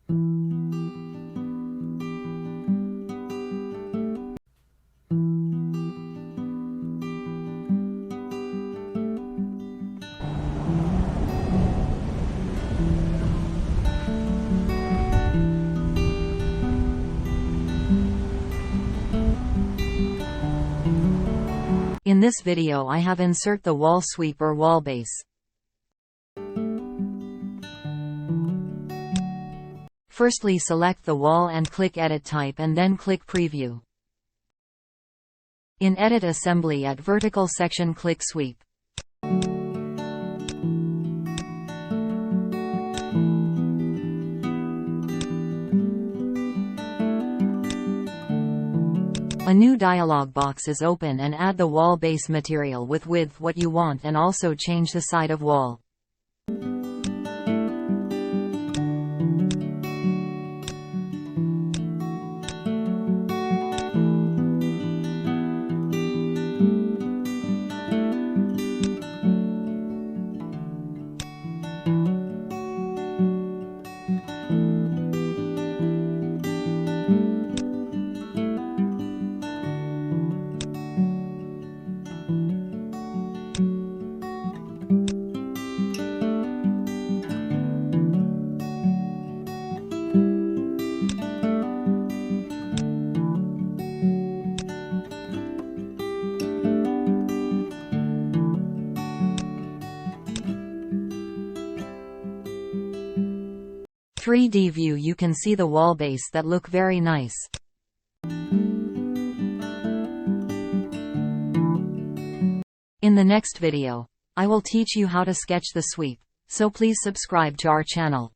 In this video I have insert the wall sweep or wall base. Firstly select the wall and click Edit Type and then click Preview. In Edit Assembly at vertical section click Sweep. A new dialog box is open and add the wall base material with width what you want and also change the side of wall. In 3D view you can see the wall base that look very nice. In the next video, I will teach you how to sketch the sweep, so please subscribe to our channel.